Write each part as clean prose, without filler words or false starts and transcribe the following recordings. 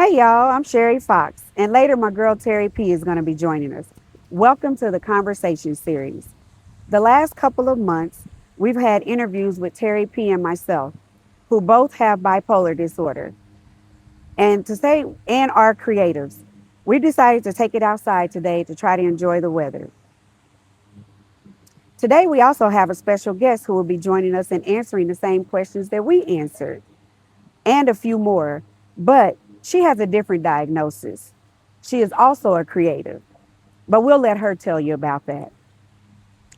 Hey y'all, I'm Sherry Fox, and later my girl Terry P is going to be joining us. Welcome to the Conversation Series. The last couple of months, we've had interviews with Terry P and myself, who both have bipolar disorder, and are creatives. We decided to take it outside today to try to enjoy the weather. Today, we also have a special guest who will be joining us and answering the same questions that we answered, and a few more, but she has a different diagnosis. She is also a creative, but we'll let her tell you about that.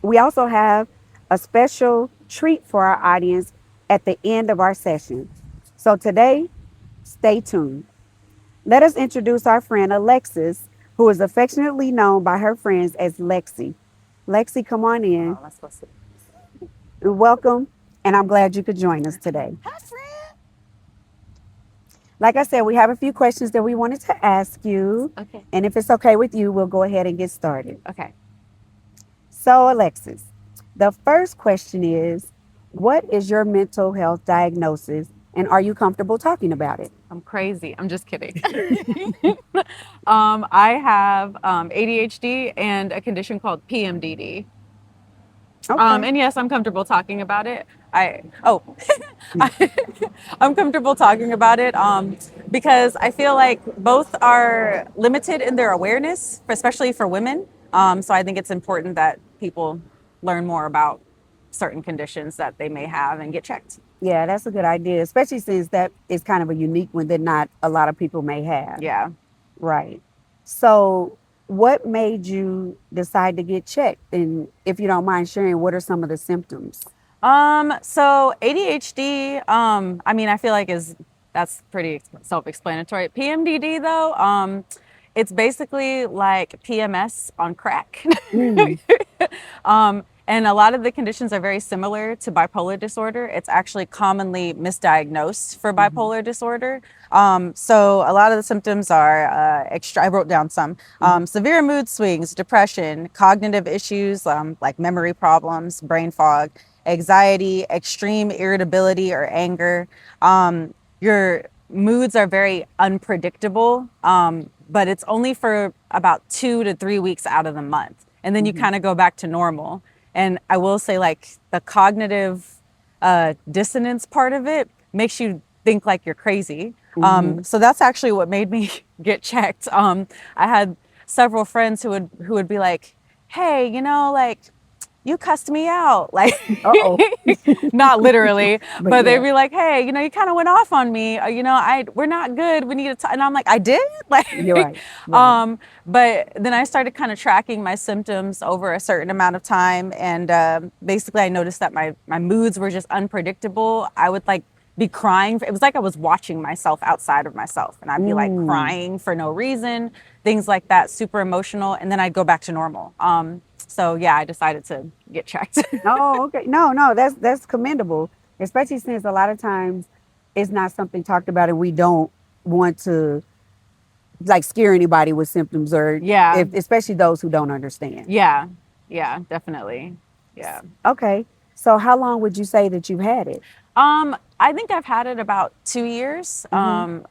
We also have a special treat for our audience at the end of our session. So today, stay tuned. Let us introduce our friend Alexis, who is affectionately known by her friends as Lexi. Lexi, come on in. Oh, that's supposed to. Welcome, and I'm glad you could join us today. Hi, friend. Like I said, we have a few questions that we wanted to ask you. Okay. And if it's okay with you, we'll go ahead and get started. Okay. So, Alexis, the first question is, what is your mental health diagnosis and are you comfortable talking about it? I'm crazy. I'm just kidding. I have ADHD and a condition called PMDD. Okay. And yes, I'm comfortable talking about it. I, I'm comfortable talking about it because I feel like both are limited in their awareness, especially for women. So I think it's important that people learn more about certain conditions that they may have and get checked. Yeah, that's a good idea, especially since that is kind of a unique one that not a lot of people may have. Yeah. Right. So, what made you decide to get checked? And if you don't mind sharing, what are some of the symptoms? So ADHD, I mean, I feel like is that's pretty self-explanatory. PMDD though, it's basically like PMS on crack. Mm, And a lot of the conditions are very similar to bipolar disorder. It's actually commonly misdiagnosed for mhm, bipolar disorder. So a lot of the symptoms are I wrote down some mhm, severe mood swings, depression, cognitive issues like memory problems, brain fog, anxiety, extreme irritability or anger. Your moods are very unpredictable, but it's only for about 2 to 3 weeks out of the month. And then you mhm, kind of go back to normal. And I will say, like, the cognitive dissonance part of it makes you think like you're crazy. mhm. So that's actually what made me get checked. I had several friends who would be like, "Hey, like you cussed me out," like Uh-oh. not literally, But but they'd yeah, be like, "Hey, you kind of went off on me. We're not good. We need to talk." And I'm like, "I did?" you're Like, right. Right. but then I started kind of tracking my symptoms over a certain amount of time, and basically I noticed that my moods were just unpredictable. I would like be crying. It was like I was watching myself outside of myself, and I'd be like Mm. crying for no reason, things like that, super emotional, and then I'd go back to normal. So yeah, I decided to get checked. Oh, okay. No, no, that's commendable, especially since a lot of times it's not something talked about and we don't want to like scare anybody with symptoms or Yeah, if especially those who don't understand. yeah, yeah, definitely. Yeah. Okay. So how long would you say that you've had it? I think I've had it about 2 years. Mm-hmm.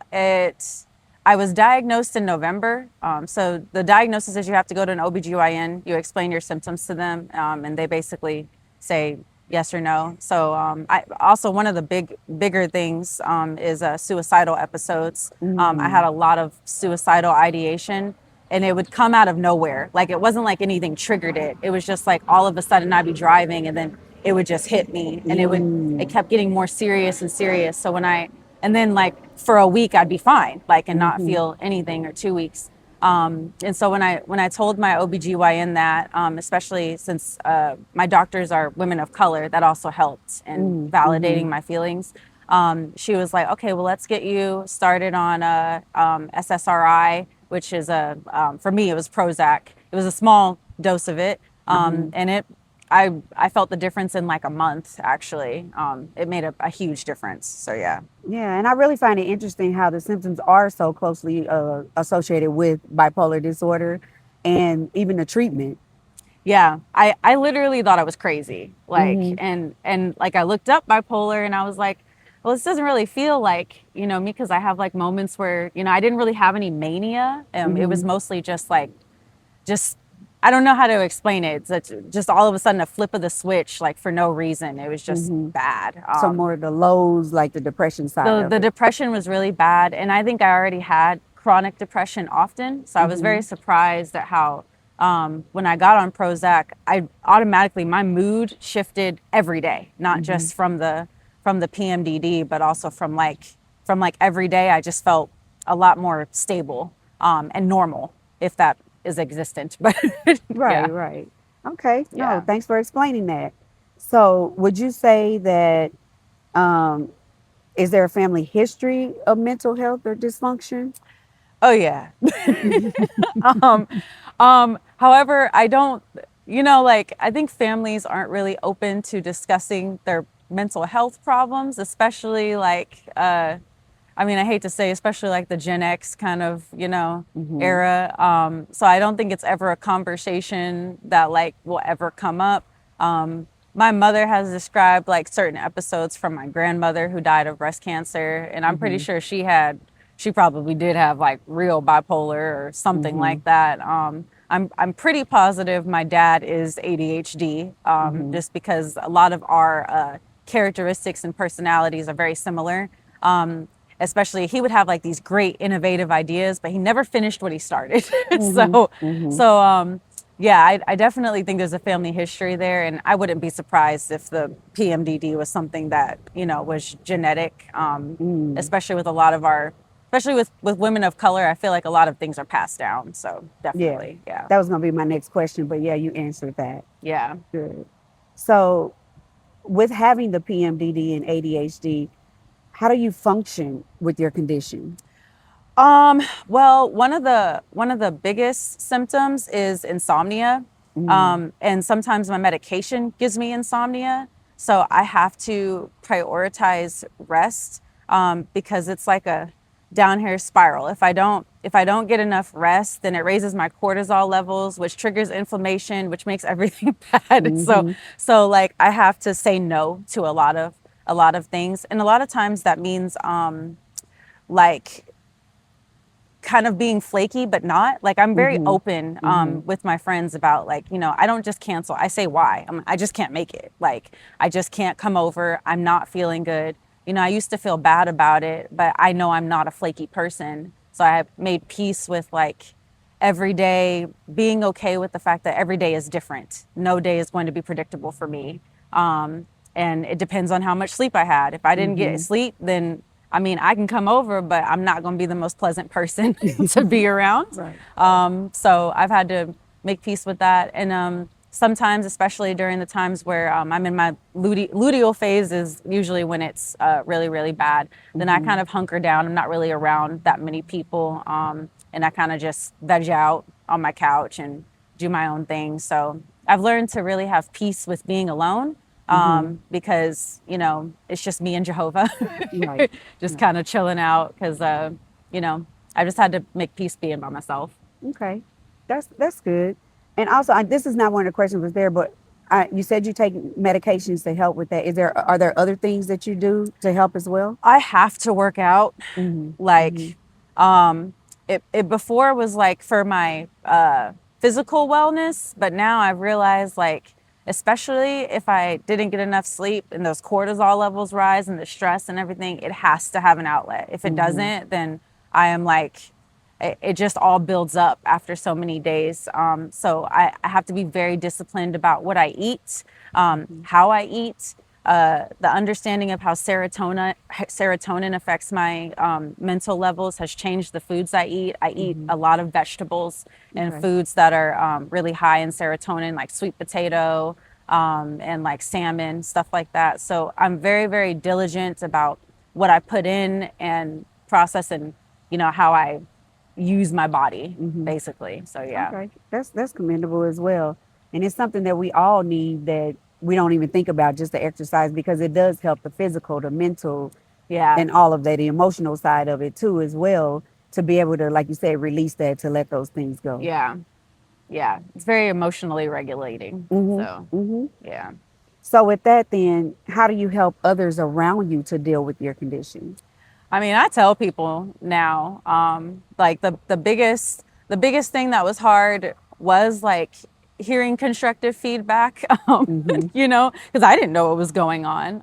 I was diagnosed in November. So the diagnosis is you have to go to an OBGYN, you explain your symptoms to them, and they basically say yes or no. So I also one of the bigger things is suicidal episodes. I Mm-hmm. had a lot of suicidal ideation and it would come out of nowhere. Like it wasn't like anything triggered it. It was just like all of a sudden I'd be driving and then it would just hit me and it Mm-hmm. kept getting more serious and serious. So and then like for a week I'd be fine, like and not Mm-hmm. feel anything or 2 weeks. And so when I told my OBGYN that, especially since my doctors are women of color, that also helped in Mm-hmm. validating my feelings. She was like, okay, well, let's get you started on a SSRI, which is for me, it was Prozac. It was a small dose of it. Mm-hmm. And I felt the difference in like a month, actually. It made a huge difference. So, yeah. Yeah, and I really find it interesting how the symptoms are so closely associated with bipolar disorder and even the treatment. Yeah, I literally thought I was crazy. Like, Mm-hmm. and like I looked up bipolar and I was like, well, this doesn't really feel like, me, because I have like moments where, I didn't really have any mania. It was Mm-hmm. mostly just, I don't know how to explain it. Just all of a sudden a flip of the switch, like for no reason. It was just Mm-hmm. bad. So more of the lows, like the depression side of The it. depression was really bad, and I think I already had chronic depression often, so I was very Mm-hmm. surprised at how when I got on Prozac, I automatically, my mood shifted every day, not Mm-hmm. just from the PMDD, but also from like every day. I just felt a lot more stable and normal, if that is existent. But Right, yeah, right. Okay. No, yeah. thanks for explaining that. So, would you say that um, is there a family history of mental health or dysfunction? Oh yeah. um, however, I don't, like, I think families aren't really open to discussing their mental health problems, especially like, I mean, I hate to say, especially like the Gen X kind of, Mm-hmm. era. So I don't think it's ever a conversation that like will ever come up. Um, my mother has described like certain episodes from my grandmother who died of breast cancer, and I'm pretty Mm-hmm. sure she probably did have like real bipolar or something Mm-hmm. like that. I'm pretty positive my dad is ADHD, Mm-hmm. just because a lot of our characteristics and personalities are very similar. Especially, he would have like these great innovative ideas, but he never finished what he started. Mm-hmm. so, Mm-hmm. yeah, I definitely think there's a family history there, and I wouldn't be surprised if the PMDD was something that was genetic. Mm. Especially with a lot of our, especially with women of color, I feel like a lot of things are passed down. So Yeah, definitely, yeah, that was going to be my next question, but yeah, you answered that. yeah. Good. So, with having the PMDD and ADHD, how do you function with your condition? Well, one of the biggest symptoms is insomnia. Mm. And sometimes my medication gives me insomnia. So I have to prioritize rest, because it's like a down here spiral. If I don't get enough rest, then it raises my cortisol levels, which triggers inflammation, which makes everything bad. Mm-hmm. So like I have to say no to a lot of things. And a lot of times that means like kind of being flaky, but not. Like I'm very Mm-hmm. open Mm-hmm. with my friends about like, I don't just cancel. I say why. I just can't make it. Like I just can't come over. I'm not feeling good. I used to feel bad about it, but I know I'm not a flaky person. So I have made peace with like every day, being okay with the fact that every day is different. No day is going to be predictable for me. And it depends on how much sleep I had. If I didn't get Mm-hmm. sleep, then I mean, I can come over, but I'm not going to be the most pleasant person to be around. Right. So I've had to make peace with that. And sometimes, especially during the times where I'm in my luteal phase, is usually when it's really, really bad. Then I Mm-hmm. kind of hunker down. I'm not really around that many people. And I kind of just veg out on my couch and do my own thing. So I've learned to really have peace with being alone, Mm-hmm. because it's just me and Jehovah, Right. just Right. kind of chilling out because you know I just had to make peace being by myself. Okay. That's good. And also, this is not one of the questions was there, but you said you take medications to help with that. Are there other things that you do to help as well? I have to work out. Mm-hmm. Mm-hmm. Like it before was like for my physical wellness, but now I've realized like especially if I didn't get enough sleep and those cortisol levels rise and the stress and everything, it has to have an outlet. If it Mm-hmm. doesn't, then I am like it just all builds up after so many days. So I have to be very disciplined about what I eat, Mm-hmm. how I eat, the understanding of how serotonin affects my mental levels has changed the foods I eat. I eat Mm-hmm. a lot of vegetables and Okay. foods that are really high in serotonin, like sweet potato, and like salmon, stuff like that. So I'm very, very diligent about what I put in and process, and how I use my body, Mm-hmm. basically. So yeah. Okay, that's commendable as well, and it's something that we all need that we don't even think about just the exercise because it does help the physical, the mental, Yeah. and all of that, the emotional side of it too as well to be able to, like you said, release that to let those things go. Yeah. Yeah. It's very emotionally regulating. Mhm. So Mhm. yeah. So with that, then how do you help others around you to deal with your condition? I mean, I tell people now, like the biggest thing that was hard was like hearing constructive feedback, Mm-hmm. you know, because I didn't know what was going on,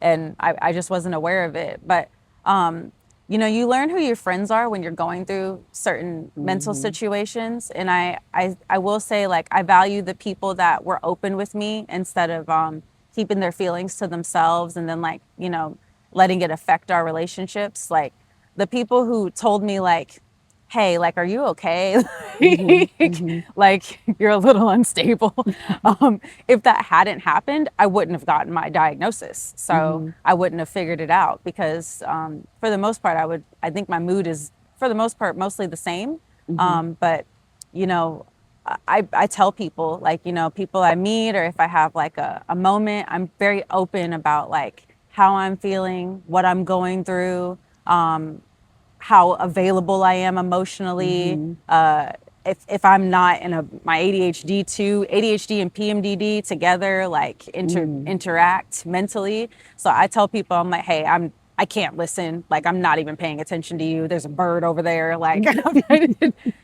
and I just wasn't aware of it. But um, you know, you learn who your friends are when you're going through certain mental Mm-hmm. situations, and I will say like I value the people that were open with me instead of keeping their feelings to themselves, and then like you know letting it affect our relationships. Like the people who told me like, hey, like, are you okay? Mm-hmm. Mm-hmm. Like you're a little unstable. If that hadn't happened, I wouldn't have gotten my diagnosis. So Mm-hmm. I wouldn't have figured it out because for the most part, I think my mood is for the most part, mostly the same. Mm-hmm. But you know, I tell people like, you know, people I meet or if I have like a moment, I'm very open about like how I'm feeling, what I'm going through, how available I am emotionally. Mm-hmm. If I'm not in a my ADHD too, ADHD and PMDD together like Mm-hmm. interact mentally. So I tell people I'm like, hey, I can't listen. Like I'm not even paying attention to you. There's a bird over there. Like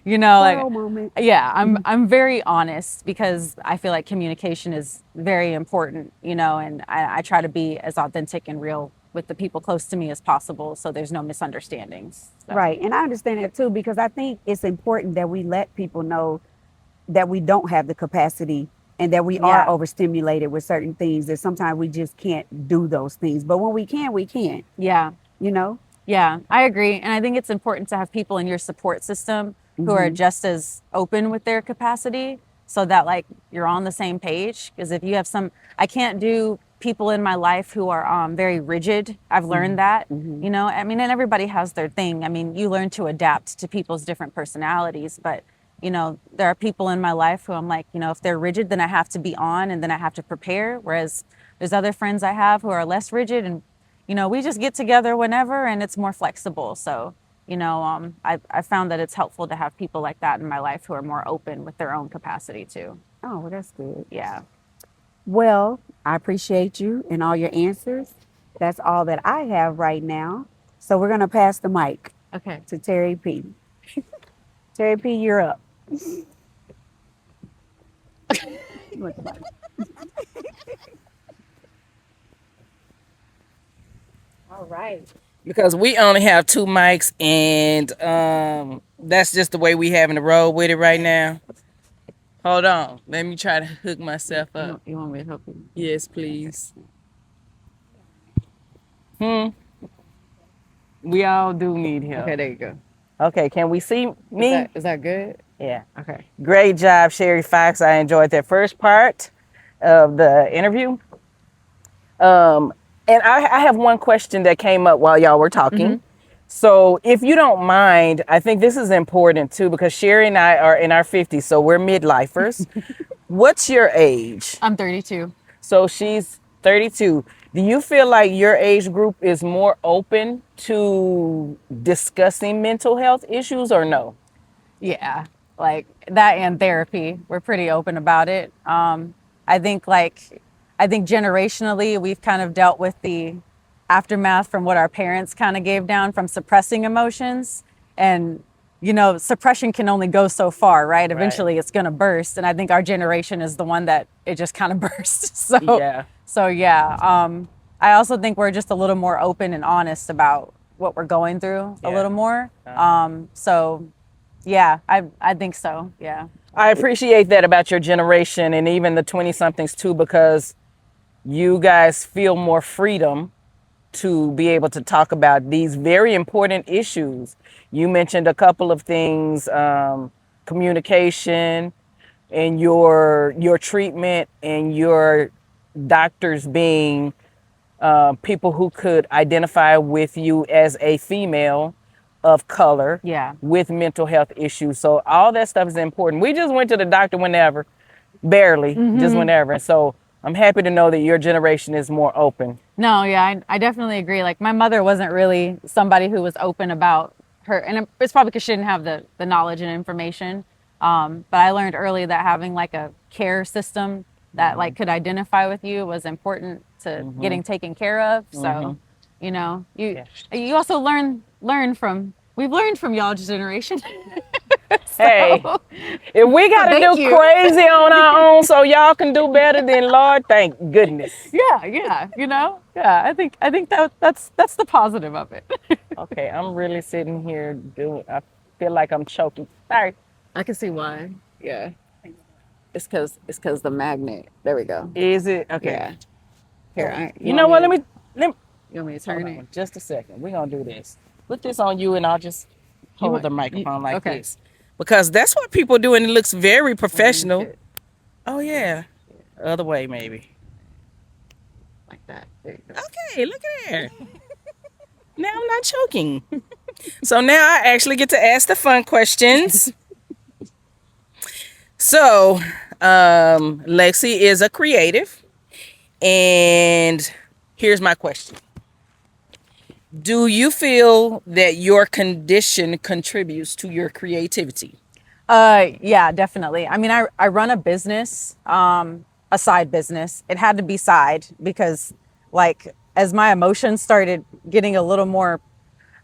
you know, like Squirrel moment. yeah, Mm-hmm. I'm very honest because I feel like communication is very important, you know, and I try to be as authentic and real with the people close to me as possible so there's no misunderstandings. So Right. And I understand that too, because I think it's important that we let people know that we don't have the capacity and that we are yeah. overstimulated with certain things, that sometimes we just can't do those things. But when we can, we can, Yeah. you know? Yeah, I agree. And I think it's important to have people in your support system who are Mm-hmm. just as open with their capacity so that like you're on the same page. Because if you have some, I can't do people in my life who are very rigid. I've learned that, Mm-hmm. you know, I mean, and everybody has their thing. I mean, you learn to adapt to people's different personalities, but you know, there are people in my life who I'm like, you know, if they're rigid, then I have to be on and then I have to prepare. Whereas there's other friends I have who are less rigid and you know, we just get together whenever and it's more flexible. So, you know, I found that it's helpful to have people like that in my life who are more open with their own capacity too. Oh, well, that's good. Yeah. Well, I appreciate you and all your answers. That's all that I have right now. So we're going to pass the mic Okay. to Terry P. Terry P, you're up. You want the mic? All right. Because we only have two mics, and that's just the way we having to roll with it right now. Hold on, let me try to hook myself up. You want me to help you? Yes, please. Hmm. We all do need help. Okay, there you go. Okay, can we see me? Is that good? Yeah. Okay. Great job, Sherry Fox. I enjoyed that first part of the interview. Um, and I have one question that came up while y'all were talking. Mm-hmm. So, if you don't mind, I think this is important too because Sherry and I are in our 50s, so we're midlifers. What's your age? I'm 32. So, she's 32. Do you feel like your age group is more open to discussing mental health issues or no? Yeah, like that and therapy. We're pretty open about it. I think like I think generationally we've kind of dealt with the aftermath from what our parents kind of gave down from suppressing emotions and you know suppression can only go so far, right? Right. Eventually it's going to burst and I think our generation is the one that it just kind of bursts. So Yeah. yeah, I also think we're just a little more open and honest about what we're going through a Yeah. little more. So yeah, I think so. Yeah. I appreciate that about your generation and even the 20 somethings too, because you guys feel more freedom to be able to talk about these very important issues. You mentioned a couple of things, communication and your treatment and your doctors being people who could identify with you as a female of color Yeah. with mental health issues. So all that stuff is important. We just went to the doctor whenever, barely, just whenever. And so I'm happy to know that your generation is more open. No, yeah, I definitely agree. Like my mother wasn't really somebody who was open about her, and it's probably because she didn't have the knowledge and information. But I learned early that having like a care system that like could identify with you was important to getting taken care of. So, you know, Yeah. you also learn from we've learned from y'all's generation. Hey, So, if we got to thank do you. crazy on our own so y'all can do better, then Lord, thank goodness. Yeah, you know, yeah. I think that's the positive of it. Okay, I'm really sitting here doing. I feel like I'm choking. Sorry. I can see why. Yeah, it's because the magnet. There we go. Is it okay? Yeah. Here, You know what? Let me you want me to hold turn it? on just a second. We're gonna do this. Put this on you, and I'll just You hold want the microphone like okay? this because that's what people do, and it looks very Underneath professional. it, Oh yeah, other way maybe. like that. There you go. Okay, look at there. Now I'm not choking. So now I actually get to ask the fun questions. So, Lexi is a creative, and here's my question. Do you feel that your condition contributes to your creativity? Yeah, definitely. I mean, I run a business, a side business. It had to be side because, like, as my emotions started getting a little more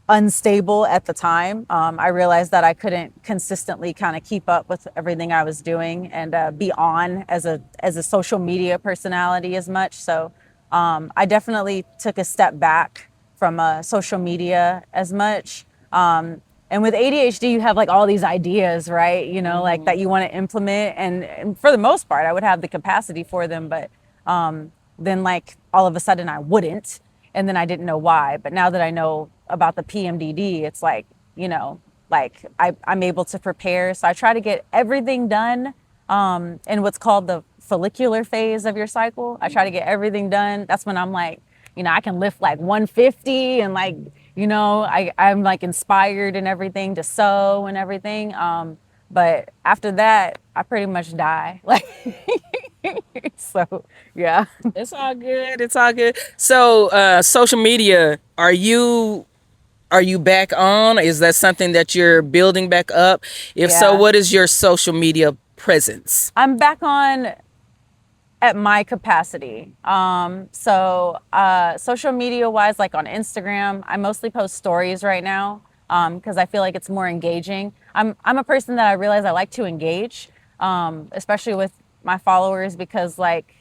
unstable at the time, I realized that I couldn't consistently kind of keep up with everything I was doing and be on as a social media personality as much. So I definitely took a step back from social media as much. And with ADHD, you have like all these ideas, right? You know, like that you want to implement, and for the most part, I would have the capacity for them, but then like all of a sudden I wouldn't, and then I didn't know why. But now that I know about the PMDD, it's like, you know, like I'm able to prepare. So I try to get everything done in what's called the follicular phase of your cycle. I try to get everything done. That's when I'm like, you know, I can lift like 150 and like, you know, I'm like inspired and everything to sew and everything. But after that, I pretty much die. Like, so yeah. It's all good. It's all good. So, social media, are you back on? Is that something that you're building back up? If so, Yeah. what is your social media presence? I'm back on at my capacity. So social media wise, like on Instagram, I mostly post stories right now because I feel like it's more engaging. I'm a person that I realize I like to engage, especially with my followers because like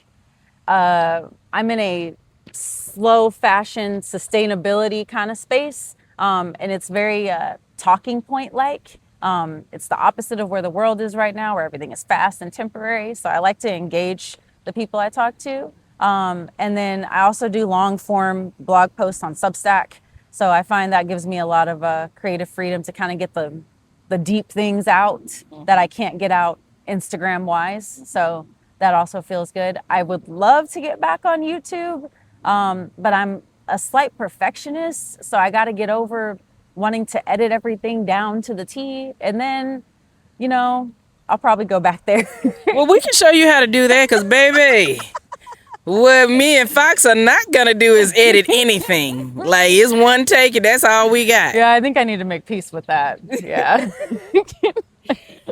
I'm in a slow fashion sustainability kind of space, and it's very talking point like. It's the opposite of where the world is right now, where everything is fast and temporary. So I like to engage the people I talk to. And then I also do long form blog posts on Substack. So I find that gives me a lot of creative freedom to kind of get the deep things out that I can't get out Instagram wise. So that also feels good. I would love to get back on YouTube, but I'm a slight perfectionist. So I got to get over wanting to edit everything down to the T. And then, you know, I'll probably go back there. Well, we can show you how to do that because, baby, what me and Fox are not going to do is edit anything. Like, it's one take and that's all we got. Yeah, I think I need to make peace with that. Yeah.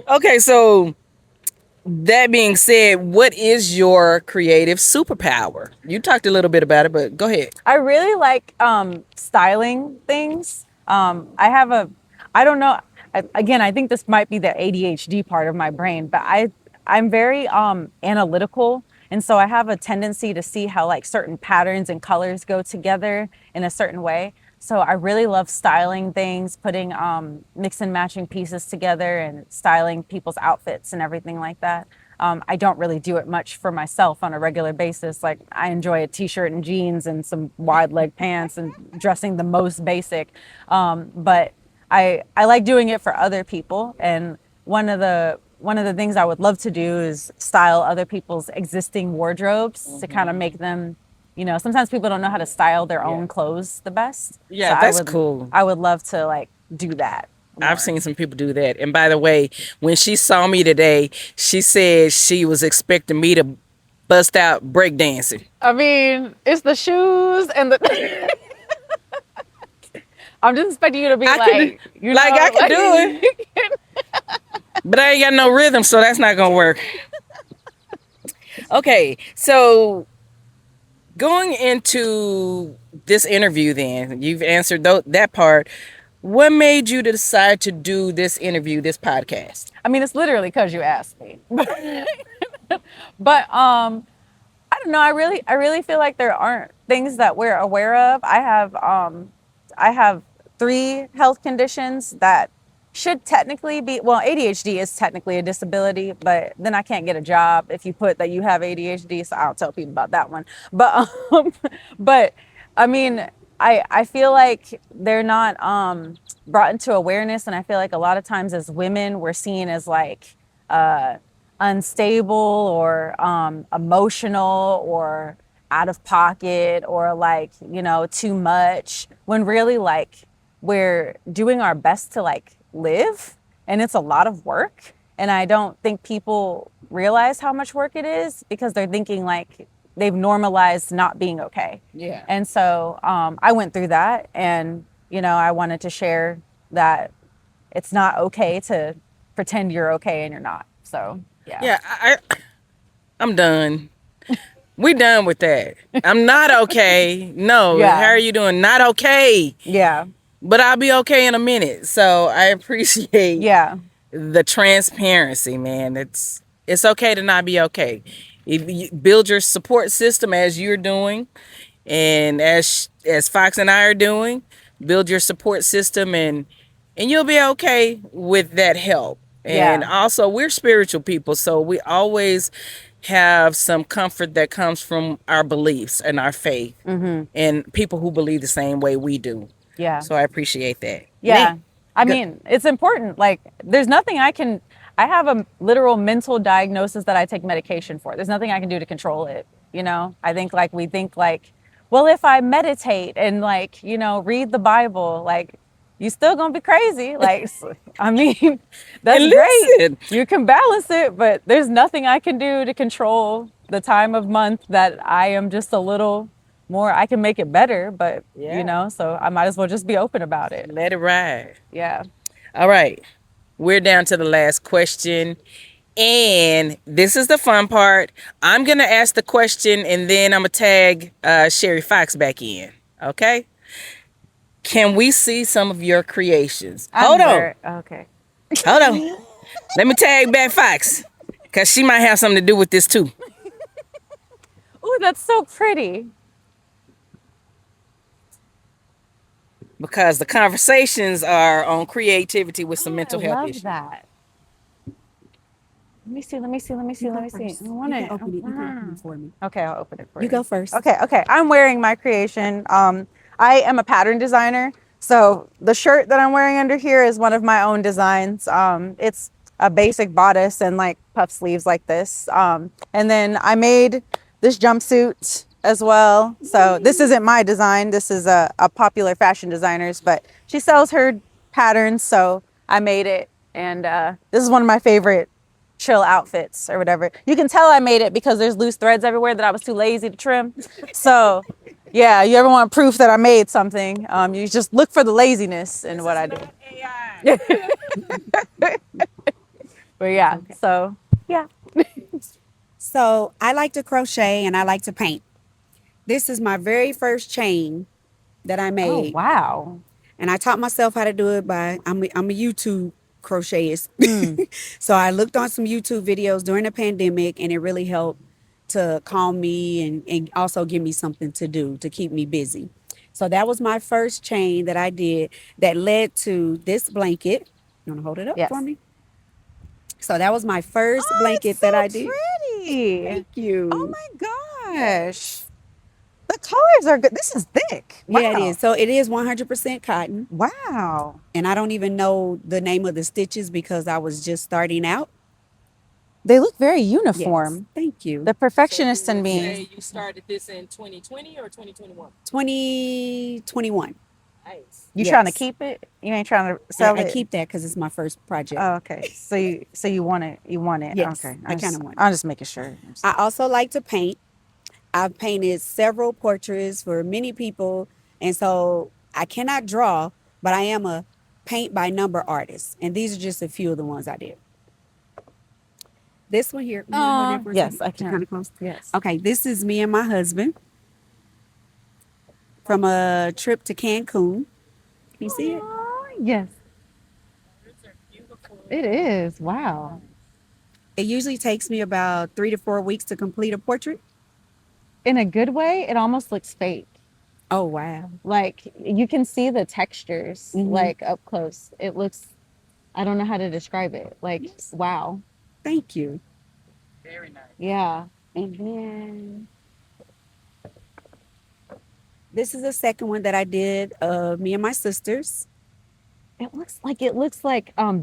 Okay, so that being said, what is your creative superpower? You talked a little bit about it, but go ahead. I really like styling things. I don't know. Again, I think this might be the ADHD part of my brain, but I'm very analytical, and so I have a tendency to see how like certain patterns and colors go together in a certain way. So I really love styling things, putting mix and matching pieces together, and styling people's outfits and everything like that. I don't really do it much for myself on a regular basis. Like I enjoy a t-shirt and jeans and some wide leg pants and dressing the most basic. But I like doing it for other people. And one of the things I would love to do is style other people's existing wardrobes to kind of make them, you know, sometimes people don't know how to style their own clothes the best. Yeah, So that's cool. I would love to like do that. I've more. seen some people do that. And by the way, when she saw me today, she said she was expecting me to bust out breakdancing. I mean, it's the shoes and the. I'm just expecting you to be I like, could, you like know, I could do it, but I ain't got no rhythm, so that's not gonna work. Okay, so going into this interview, then you've answered that part. What made you decide to do this interview, this podcast? I mean, it's literally because you asked me. But I don't know. I really feel like there aren't things that we're aware of. I have three health conditions that should technically be, well, ADHD is technically a disability, but then I can't get a job if you put that you have ADHD. So I don't tell people about that one. But but I mean, I feel like they're not brought into awareness, and I feel like a lot of times as women we're seen as like uh, unstable or emotional or out of pocket or like, you know, too much, when really like we're doing our best to like live, and it's a lot of work. And I don't think people realize how much work it is because they're thinking like they've normalized not being okay. Yeah. And so I went through that, and you know, I wanted to share that it's not okay to pretend you're okay and you're not. So yeah. Yeah, I'm done. We done with that. I'm not okay. No, how Yeah. are you doing? Not okay. Yeah. But I'll be okay in a minute. So I appreciate Yeah. the transparency, man. It's okay to not be okay. If you build your support system as you're doing, and as Fox and I are doing, build your support system, and you'll be okay with that help. And Yeah. also, we're spiritual people, so we always have some comfort that comes from our beliefs and our faith, and people who believe the same way we do. Yeah. So I appreciate that. Yeah. I Go- mean, it's important. Like, there's nothing I have a literal mental diagnosis that I take medication for. There's nothing I can do to control it. You know, I think like we think like, well, if I meditate and like, you know, read the Bible, like, you still gonna be crazy. Like, I mean, that's and great. listen, You can balance it, but there's nothing I can do to control the time of month that I am just a little more. I can make it better, but you yeah, know, so I might as well just be open about it. let it ride. Yeah. All right, we're down to the last question. And this is the fun part. I'm going to ask the question and then I'm going to tag Sherry Fox back in. Okay? Can we see some of your creations? Hold on. Okay. Hold on. Let me tag back Fox because she might have something to do with this too. Oh, that's so pretty. Because the conversations are on creativity with some Oh, I mental health love issues. that. Let me see. Let me see. Let me see. You Let go me see. first. I want You it. can open it. You can open it for me. Okay, I'll open it for You you. go first. Okay, okay. I'm wearing my creation. I am a pattern designer. So the shirt that I'm wearing under here is one of my own designs. It's a basic bodice and like puff sleeves like this. And then I made this jumpsuit as well. So this isn't my design. This is a popular fashion designer's, but she sells her patterns. So I made it. And this is one of my favorite chill outfits or whatever. You can tell I made it because there's loose threads everywhere that I was too lazy to trim. So yeah, you ever want proof that I made something, you just look for the laziness in what I do. But yeah, Okay. so yeah. So I like to crochet and I like to paint. This is my very first chain that I Oh made. wow. And I taught myself how to do it I'm a YouTube crochetist. So I looked on some YouTube videos during the pandemic and it really helped to calm me and also give me something to do to keep me busy. So that was my first chain that I did that led to this blanket. You want to hold it up for Yes. me? So that was my first Oh, it's blanket so that I did. pretty. Thank Oh you. my gosh. The colors are good. This is thick. Yeah, it Wow. is. So it is 100% cotton. Wow. And I don't even know the name of the stitches because I was just starting out. They look very Yes. uniform. Thank you. The perfectionist in me. Say you started this in 2020 or 2021? 2021. Nice. You trying to Yes. keep it? You ain't trying to sell I it? keep that because it's my first project. Oh, okay. So you want it? You want it? Yes, Okay. I kinda want it. I'm just making sure. I also like to paint. I've painted several portraits for many people. And so I cannot draw, but I am a paint by number artist. And these are just a few of the ones I did. This one here. You wanna hold that for a Yes, second? I can. Kind of close. Yes. Okay, this is me and my husband from a trip to Cancun. Can you see it? Yes. It is. Wow. It usually takes me about 3 to 4 weeks to complete a portrait. In a good way, it almost looks fake. Oh wow. Like you can see the textures Hmm. like up close. It looks, I don't know how to describe it. Like, Yes. wow. Thank you. Very nice. Yeah. And then this is the second one that I did of me and my sisters. It looks like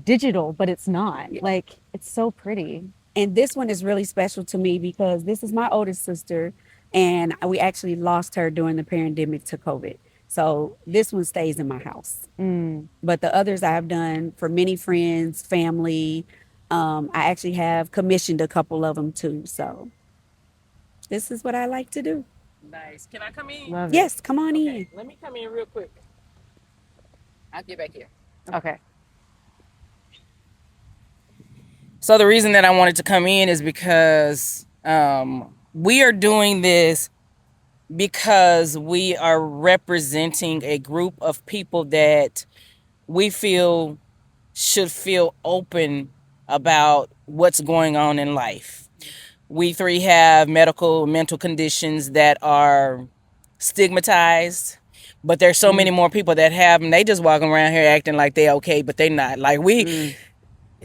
digital, but it's not. Yeah. Like it's so pretty. And this one is really special to me because this is my oldest sister, and we actually lost her during the pandemic to COVID. So this one stays in my house. Mm. But the others I have done for many friends, family. I actually have commissioned a couple of them too. So this is what I like to do. Nice. Can I come in? Love Yes, come on in. Okay, let me come in real quick. I'll get back here. it. Okay. So the reason that I wanted to come in is because we are doing this because we are representing a group of people that we feel should feel open about what's going on in life. We three have medical mental conditions that are stigmatized, but there's so many more people that have them. They just walking around here acting like they okay, but they not. Like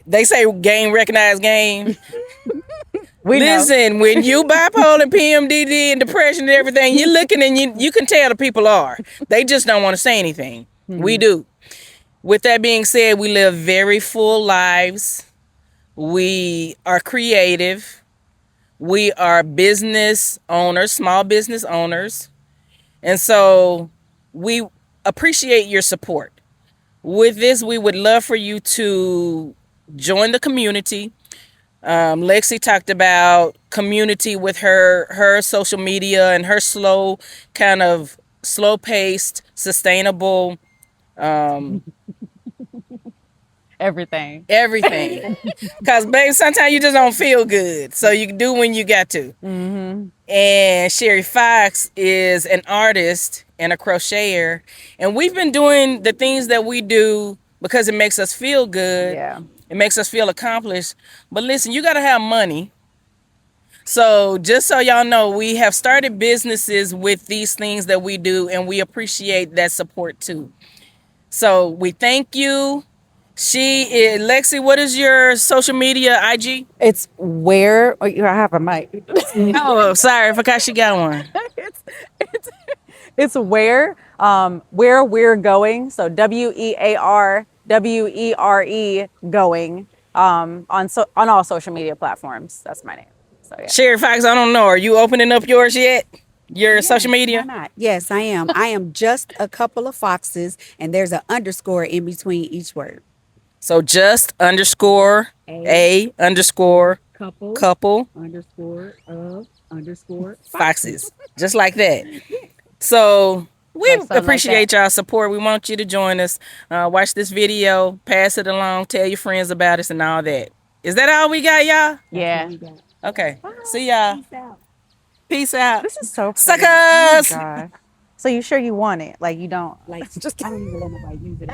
they say game recognize game. We know. Listen, when you bipolar, PMDD, and depression and everything, you're looking and you can tell the people are. They just don't want to say anything. We do. With that being said, we live very full lives. We are creative. We are business owners, small business owners. And so we appreciate your support. With this, we would love for you to join the community. Lexi talked about community with her social media and her slow paced, sustainable Everything. everything. Because baby, sometimes you just don't feel good, so you do when you got to. Mm-hmm. And Sherry Fox is an artist and a crocheter, and we've been doing the things that we do because it makes us feel good. Yeah. It makes us feel accomplished. But listen, you got to have money. So just so y'all know, we have started businesses with these things that we do, and we appreciate that support too. So we thank you. She is Lexi. What is your social media IG? It's where I have a mic. Oh, sorry, I forgot she got one. It's where we're going. So WEARWERE going on all social media platforms. That's my name. So yeah. Sherry Fox, I don't know. Are you opening up yours yet? Your social Why media? not? Yes, I am. I am just a couple of foxes, and there's an underscore in between each word. So just underscore a underscore Couple couple underscore of underscore foxes. Just like that. So we Like something like appreciate y'all support. We want you to join us. Watch this video, pass it along, tell your friends about us and all that. Is that all we got, y'all? Yeah. Okay. See y'all. Peace out. Peace out. This is so pretty. Suckers! Oh my gosh. So you sure you want it? Like you don't? Like, just I don't even let nobody use it.